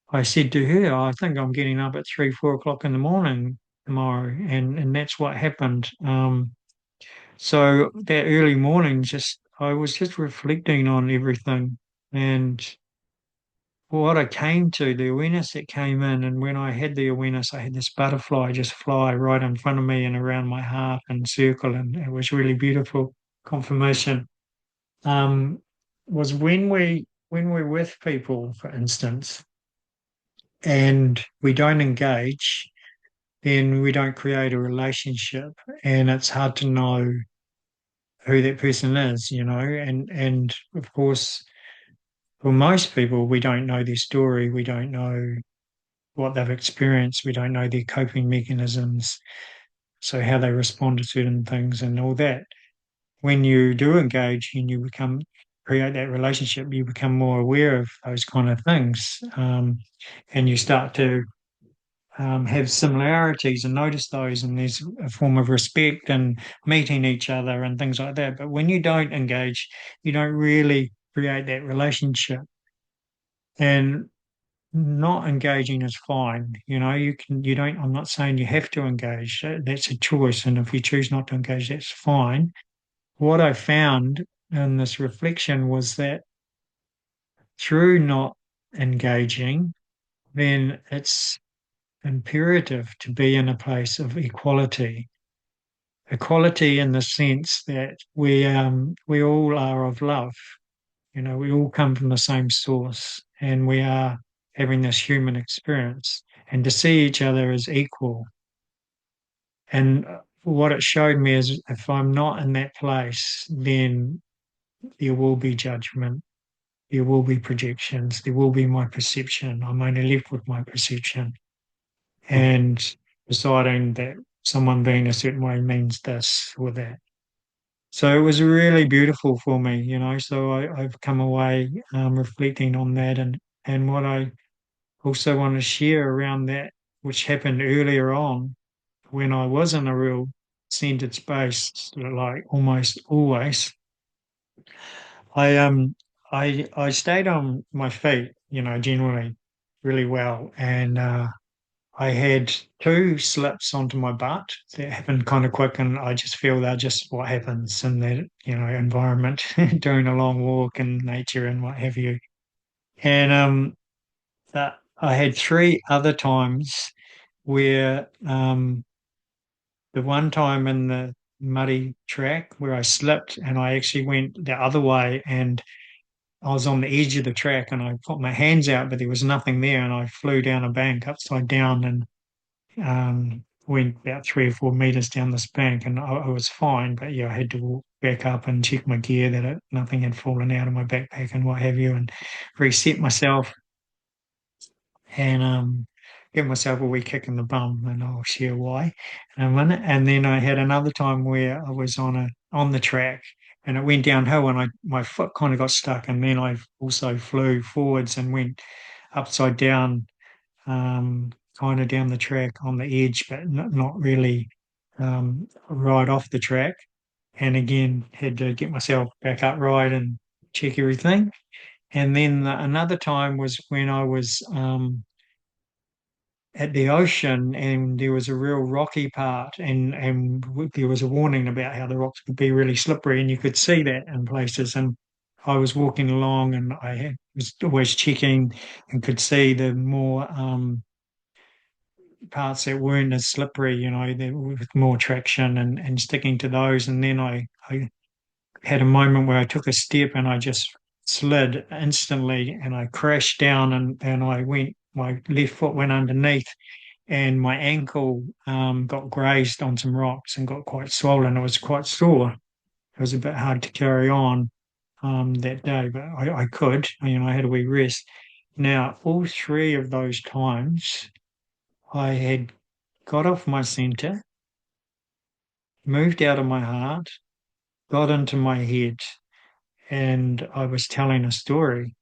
I said to her, I think I'm getting up at 3, 4 o'clock in the morning tomorrow. And that's what happened. So that early morning, I was just reflecting on everything and what I came to, the awareness that came in. And when I had the awareness, I had this butterfly just fly right in front of me and around my heart and circle. And it was really beautiful confirmation. Um, was when we're with people, for instance, and we don't engage, then we don't create a relationship, and it's hard to know who that person is, and of course, for most people, we don't know their story, we don't know what they've experienced, we don't know their coping mechanisms, so how they respond to certain things and all that. When you do engage and you become create that relationship, you become more aware of those kind of things, and you start to have similarities and notice those, and there's a form of respect and meeting each other and things like that. But when you don't engage, you don't really create that relationship. And not engaging is fine. You don't, I'm not saying you have to engage. That's a choice. And if you choose not to engage, that's fine. What I found in this reflection was that through not engaging, then it's imperative to be in a place of equality. Equality in the sense that we all are of love. We all come from the same source, and we are having this human experience. And to see each other as equal. And what it showed me is if I'm not in that place, then there will be judgment, there will be projections, there will be my perception. I'm only left with my perception. And deciding that someone being a certain way means this or that. So it was really beautiful for me, So I've come away reflecting on that, and what I also want to share around that, which happened earlier on when I was in a real centered space, like almost always. I stayed on my feet, generally really well, and I had two slips onto my butt that happened kind of quick, and I just feel they're just what happens in that, environment during a long walk in nature and what have you. And I had three other times where the one time in the muddy track where I slipped and I actually went the other way, and I was on the edge of the track and I put my hands out, but there was nothing there, and I flew down a bank upside down and went about 3 or 4 meters down this bank, and I was fine. But yeah, I had to walk back up and check my gear that nothing had fallen out of my backpack and what have you, and reset myself and give myself a wee kick in the bum, and I'll share why in a minute. And then I had another time where I was on the track and it went downhill, and my foot kind of got stuck, and then I also flew forwards and went upside down, kind of down the track on the edge, but not really right off the track. And again, had to get myself back upright and check everything. And then another time was when I was at the ocean, and there was a real rocky part, and there was a warning about how the rocks could be really slippery, and you could see that in places. And I was walking along, and was always checking and could see the more parts that weren't as slippery, with more traction, and sticking to those. And then I had a moment where I took a step and I just slid instantly, and I crashed down, and my left foot went underneath, and my ankle got grazed on some rocks and got quite swollen. It was quite sore. It was a bit hard to carry on that day, but I could. I had a wee rest. Now, all three of those times, I had got off my center, moved out of my heart, got into my head, and I was telling a story,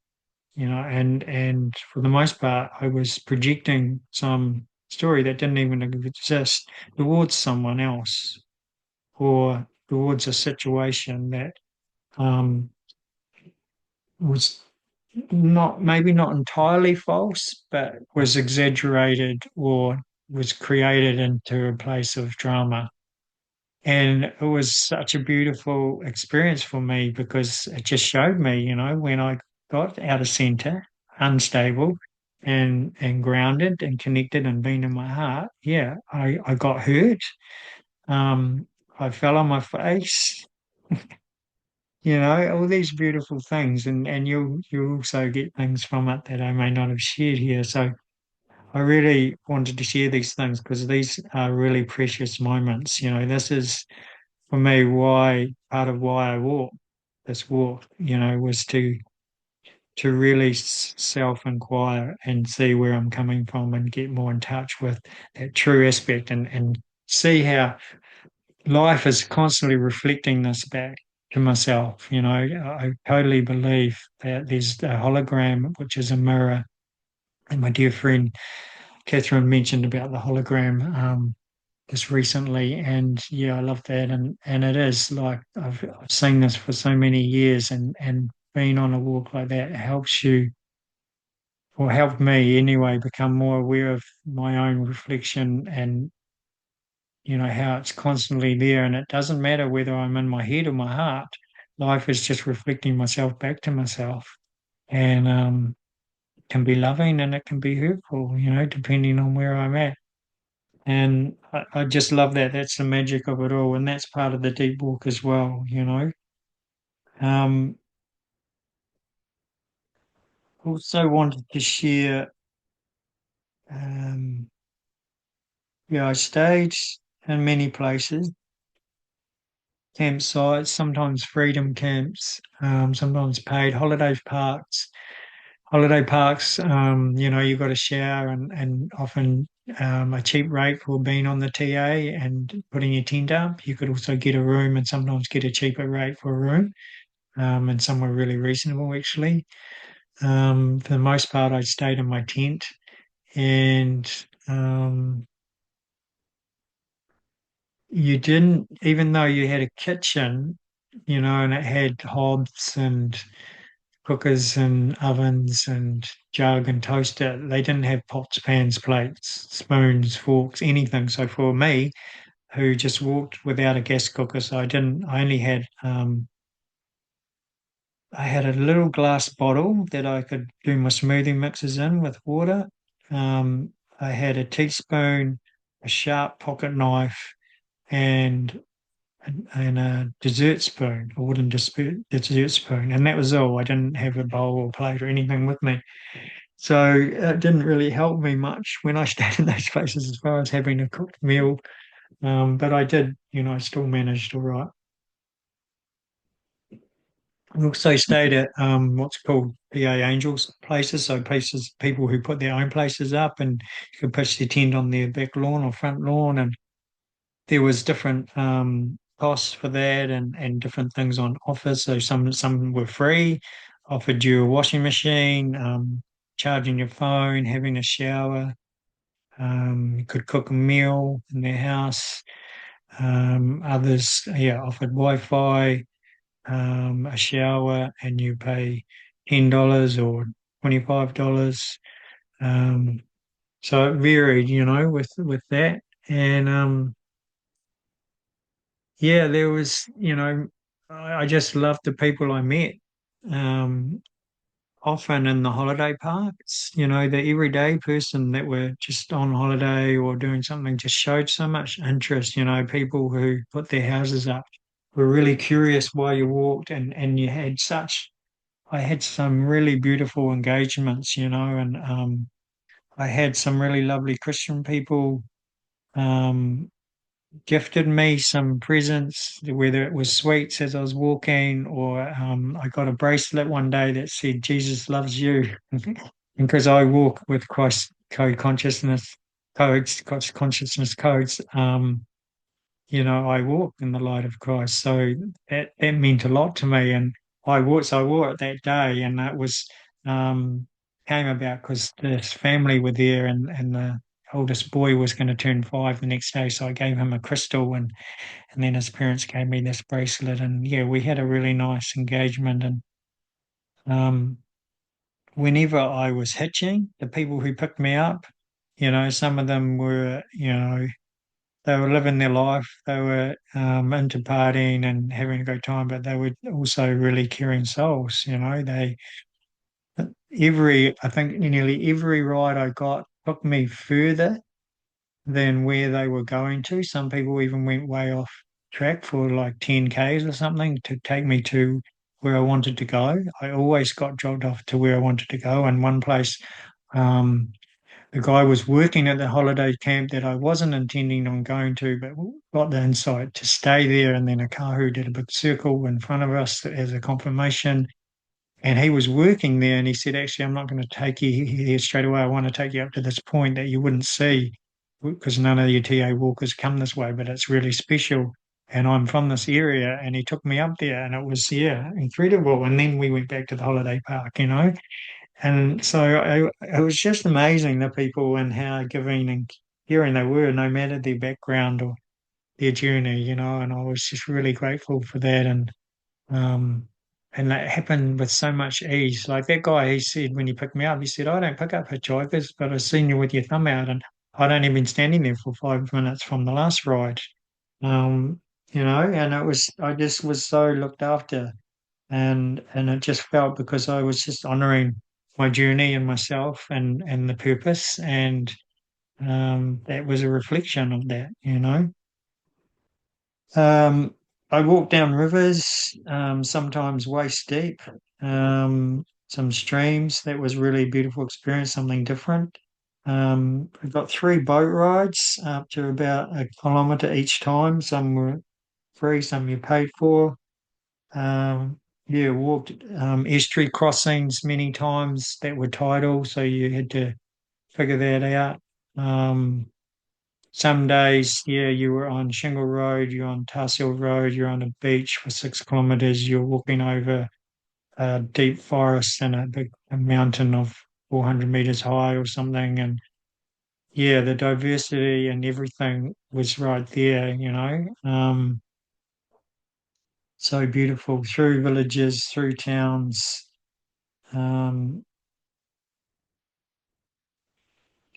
and for the most part, I was projecting some story that didn't even exist towards someone else or towards a situation that um, was not maybe not entirely false, but was exaggerated or was created into a place of drama. And it was such a beautiful experience for me because it just showed me, when I got out of center, unstable and grounded and connected and being in my heart, yeah, I got hurt. Um, I fell on my face, all these beautiful things, and you also get things from it that I may not have shared here. So I really wanted to share these things because these are really precious moments. This is for me why part of why I walk this walk, was to really self-inquire and see where I'm coming from and get more in touch with that true aspect and see how life is constantly reflecting this back to myself. I totally believe that there's a hologram, which is a mirror. And my dear friend Catherine mentioned about the hologram just recently, and yeah, I love that. And it is like I've seen this for so many years, and being on a walk like that helps you, or helped me anyway, become more aware of my own reflection and how it's constantly there, and it doesn't matter whether I'm in my head or my heart. Life is just reflecting myself back to myself, and it can be loving and it can be hurtful, depending on where I'm at. And I just love that. That's the magic of it all, and that's part of the deep walk as well. Um, Also wanted to share. Um, yeah, I stayed in many places, campsites, sometimes freedom camps, sometimes paid holiday parks. Holiday parks, you've got a shower and often a cheap rate for being on the TA and putting your tent up. You could also get a room and sometimes get a cheaper rate for a room, and some were really reasonable actually. For the most part, I stayed in my tent and you didn't, even though you had a kitchen, and it had hobs and cookers and ovens and jug and toaster. They didn't have pots, pans, plates, spoons, forks, anything. So for me, who just walked without a gas cooker, so I didn't. I only had I had a little glass bottle that I could do my smoothie mixes in with water. I had a teaspoon, a sharp pocket knife, and and a dessert spoon, a wooden dessert spoon, and that was all. I didn't have a bowl or plate or anything with me. So it didn't really help me much when I stayed in those places as far as having a cooked meal. But I did, I still managed all right. I also stayed at what's called PA Angels places, so places, people who put their own places up and you could pitch their tent on their back lawn or front lawn. And there was different costs for that and different things on offer. So some were free, offered you a washing machine, charging your phone, having a shower. You could cook a meal in their house. Others, yeah, offered Wi-Fi, a shower, and you pay $10 or $25. Um, so it varied, with that. And yeah, there was, I just loved the people I met. Um, Often in the holiday parks, the everyday person that were just on holiday or doing something just showed so much interest. People who put their houses up were really curious why you walked, and I had some really beautiful engagements, and I had some really lovely Christian people um, gifted me some presents, whether it was sweets as I was walking, or I got a bracelet one day that said "Jesus loves you," because I walk with Christ code consciousness codes, consciousness codes. I walk in the light of Christ, so that meant a lot to me, and I wore it that day, and that was um, came about because this family were there, and the oldest boy was going to turn 5 the next day, so I gave him a crystal, and then his parents gave me this bracelet, and yeah, we had a really nice engagement, and um, whenever I was hitching, the people who picked me up, some of them were, they were living their life. They were into partying and having a great time, but they were also really caring souls. I think nearly every ride I got took me further than where they were going to. Some people even went way off track for like 10 Ks or something to take me to where I wanted to go. I always got dropped off to where I wanted to go. And one place, um, the guy was working at the holiday camp that I wasn't intending on going to, but got the insight to stay there. And then a kahu did a big circle in front of us as a confirmation. And he was working there and he said, actually, I'm not going to take you here straight away. I want to take you up to this point that you wouldn't see because none of your TA walkers come this way, but it's really special. And I'm from this area. And he took me up there and it was, yeah, incredible. And then we went back to the holiday park. And so it was just amazing, the people and how giving and caring they were, no matter their background or their journey. And I was just really grateful for that. Um, and that happened with so much ease. Like that guy, he said when he picked me up, he said, I don't pick up hitchhikers, but I've seen you with your thumb out, and I'd only been standing there for 5 minutes from the last ride. And I just was so looked after, and it just felt because I was just honoring my journey and myself and the purpose, and that was a reflection of that. Um, I walk down rivers, sometimes waist deep, some streams. That was really a beautiful experience, something different. I got 3 boat rides up to about a kilometre each time. Some were free, some you paid for. Yeah, walked estuary crossings many times that were tidal, so you had to figure that out. Um, some days, yeah, you were on Shingle Road, you're on Tarsill Road, you're on a beach for 6 kilometres, you're walking over a deep forest and a mountain of 400 metres high or something. And yeah, the diversity and everything was right there. So beautiful through villages, through towns. Um,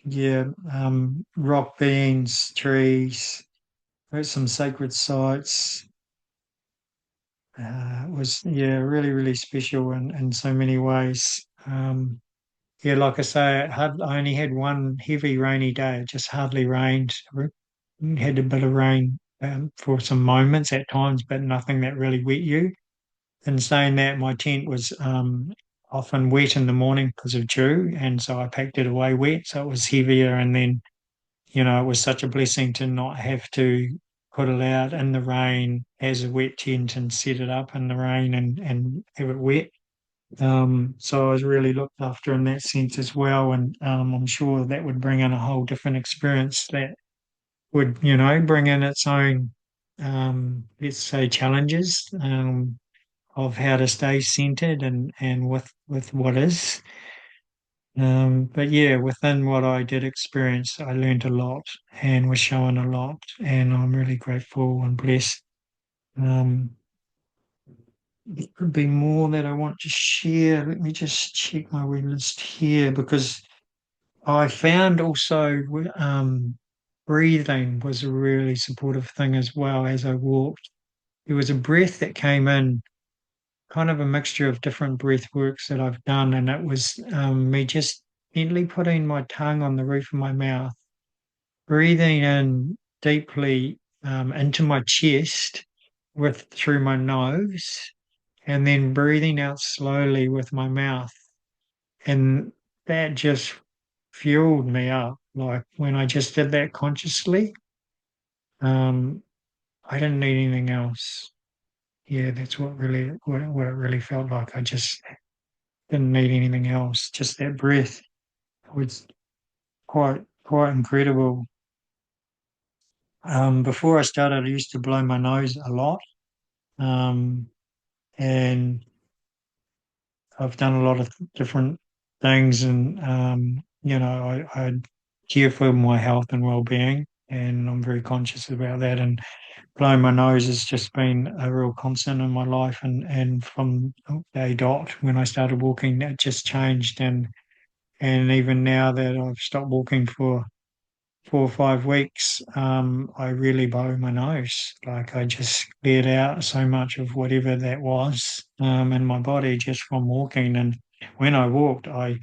yeah, rock beans, trees, there's some sacred sites. It was, yeah, really, really special in so many ways. Yeah, like I say, I only had one heavy rainy day. It just hardly rained. We had a bit of rain for some moments at times, but nothing that really wet you. In saying that, my tent was often wet in the morning because of dew, and so I packed it away wet, so it was heavier. And then, it was such a blessing to not have to put it out in the rain as a wet tent and set it up in the rain and have it wet. So I was really looked after in that sense as well. And I'm sure that would bring in a whole different experience that would, bring in its own, let's say, challenges of how to stay centered and with what is. But yeah, within what I did experience, I learned a lot and was shown a lot, and I'm really grateful and blessed. Um, there could be more that I want to share. Let me just check my word list here because I found also breathing was a really supportive thing as well as I walked. There was a breath that came in, kind of a mixture of different breath works that I've done, and it was me just gently putting my tongue on the roof of my mouth, breathing in deeply into my chest with through my nose, and then breathing out slowly with my mouth. And that just fueled me up. Like when I just did that consciously, um, I didn't need anything else. Yeah, that's what it really felt like. I just didn't need anything else. Just that breath was quite incredible. Before I started, I used to blow my nose a lot, um, and I've done a lot of different things, and I care for my health and well-being. and I'm very conscious about that. And blowing my nose has just been a real constant in my life, and from day dot when I started walking, that just changed, and even now that I've stopped walking for 4 or 5 weeks, I really blow my nose. Like I just cleared out so much of whatever that was in my body just from walking. And when I walked, I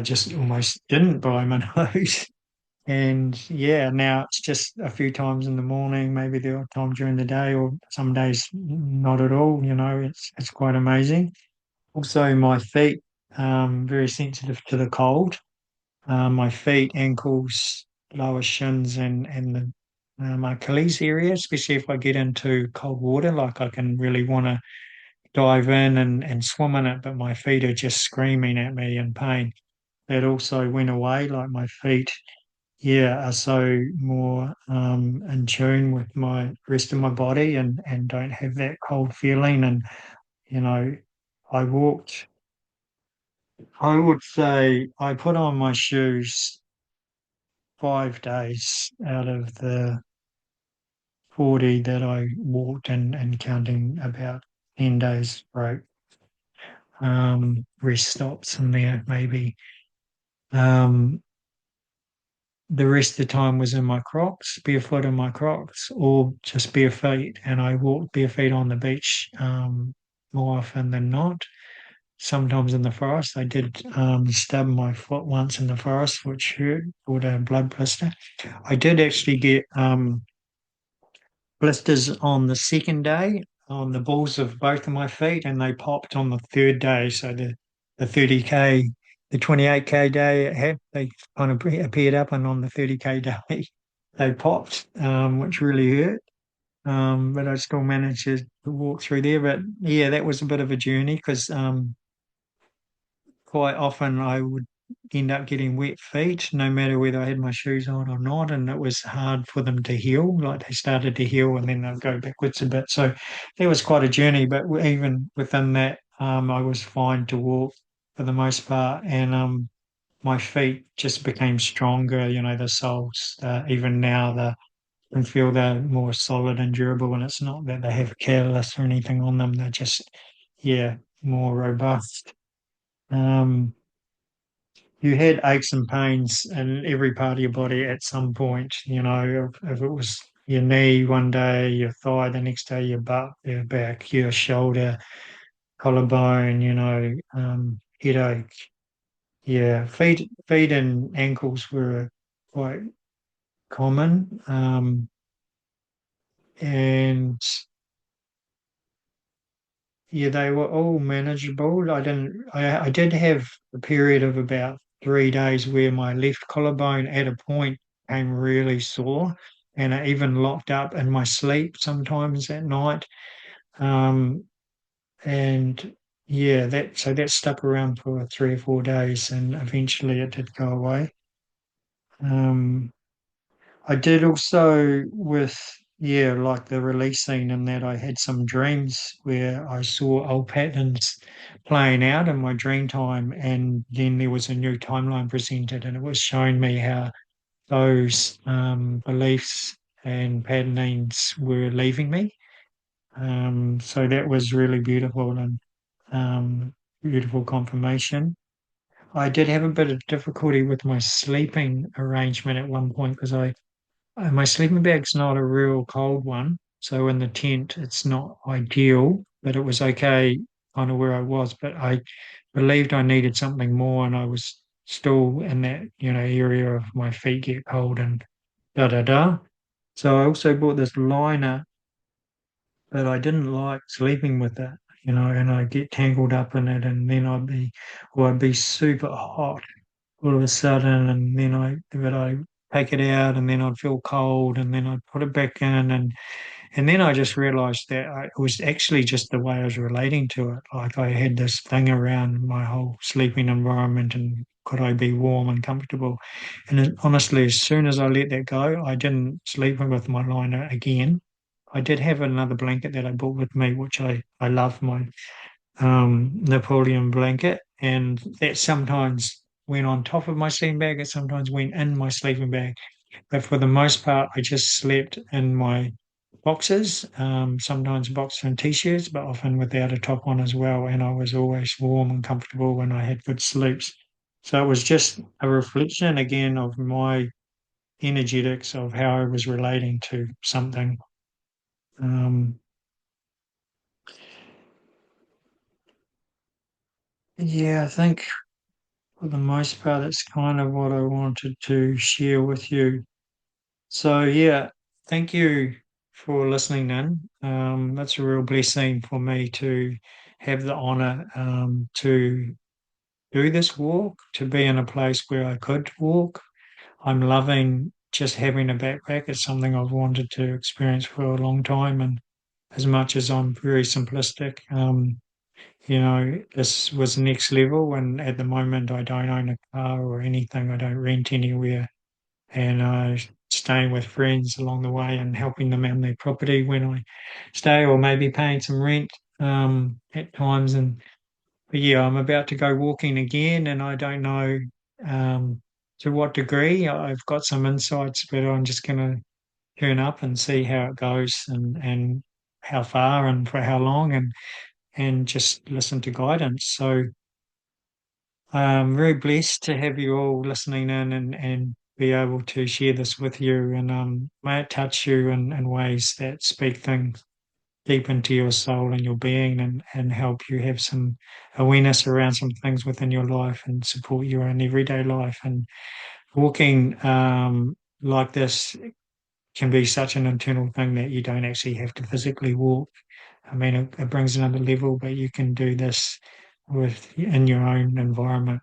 just almost didn't blow my nose. And yeah, now it's just a few times in the morning, maybe the odd time during the day, or some days not at all. It's quite amazing. Also, my feet, very sensitive to the cold. My feet, ankles, lower shins, and the my Achilles area, especially if I get into cold water, like I can really want to dive in and swim in it, but my feet are just screaming at me in pain. That also went away, like my feet, yeah, are so more in tune with my rest of my body and don't have that cold feeling. And, you know, I walked, I would say I put on my shoes 5 days out of the 40 that I walked and counting about 10 days break. Rest stops in there maybe. Um, the rest of the time was in my Crocs, barefoot in my Crocs, or just bare feet. And I walked bare feet on the beach more often than not. Sometimes in the forest. I did stub my foot once in the forest, which hurt, called a blood blister. I did actually get blisters on the second day on the balls of both of my feet, and they popped on the third day. So the 30K, the 28K day, they kind of appeared up, and on the 30K day, they popped, which really hurt. But I still managed to walk through there. But yeah, that was a bit of a journey because quite often I would end up getting wet feet, no matter whether I had my shoes on or not, and it was hard for them to heal. Like they started to heal and then they'd go backwards a bit. So that was quite a journey, but even within that, I was fine to walk for the most part, and my feet just became stronger. The soles, even now, the I can feel they're more solid and durable, and it's not that they have catalyst or anything on them. They're just, yeah, more robust. Um, you had aches and pains in every part of your body at some point. If it was your knee one day, your thigh the next day, your butt, your back, your shoulder, collarbone, headache. Yeah, feet and ankles were quite common. And yeah, they were all manageable. I did have a period of about 3 days where my left collarbone at a point became really sore, and it even locked up in my sleep sometimes at night. Um, and yeah, that stuck around for 3 or 4 days, and eventually it did go away. Um, I did also with, yeah, like the release scene, in that I had some dreams where I saw old patterns playing out in my dream time, and then there was a new timeline presented, and it was showing me how those beliefs and patternings were leaving me. So that was really beautiful, and beautiful confirmation. I did have a bit of difficulty with my sleeping arrangement at one point because my sleeping bag's not a real cold one, so in the tent it's not ideal, but it was okay kind of where I was. But I believed I needed something more, and I was still in that, area of my feet get cold and da da da. So I also bought this liner, but I didn't like sleeping with it, and I'd get tangled up in it, and then I'd be super hot all of a sudden, and then I take it out, and then I'd feel cold, and then I'd put it back in, and then I just realised that it was actually just the way I was relating to it. Like I had this thing around my whole sleeping environment, and could I be warm and comfortable? And honestly, as soon as I let that go, I didn't sleep with my liner again. I did have another blanket that I brought with me, which I love, my Napoleon blanket, and that sometimes went on top of my sleeping bag. It sometimes went in my sleeping bag. But for the most part, I just slept in my boxers, sometimes boxer and t-shirts, but often without a top on as well. And I was always warm and comfortable when I had good sleeps. So it was just a reflection again of my energetics of how I was relating to something. Um, yeah, I think for the most part, it's kind of what I wanted to share with you. So, yeah, thank you for listening in. That's a real blessing for me to have the honor to do this walk, to be in a place where I could walk. I'm loving just having a backpack. It's something I've wanted to experience for a long time. And as much as I'm very simplistic, this was next level. And at the moment, I don't own a car or anything. I don't rent anywhere. And staying with friends along the way and helping them on their property when I stay, or maybe paying some rent at times. And but yeah, I'm about to go walking again, and I don't know um, to what degree. I've got some insights, but I'm just going to turn up and see how it goes and how far and for how long, and just listen to guidance. So I'm very blessed to have you all listening in and be able to share this with you. And may it touch you in ways that speak things deep into your soul and your being, and help you have some awareness around some things within your life and support you in everyday life. And walking like this can be such an internal thing that you don't actually have to physically walk. I mean, it brings another level, but you can do this in your own environment,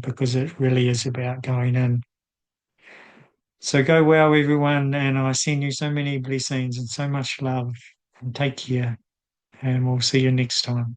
because it really is about going in. So go well, everyone, and I send you so many blessings and so much love. And take care, and we'll see you next time.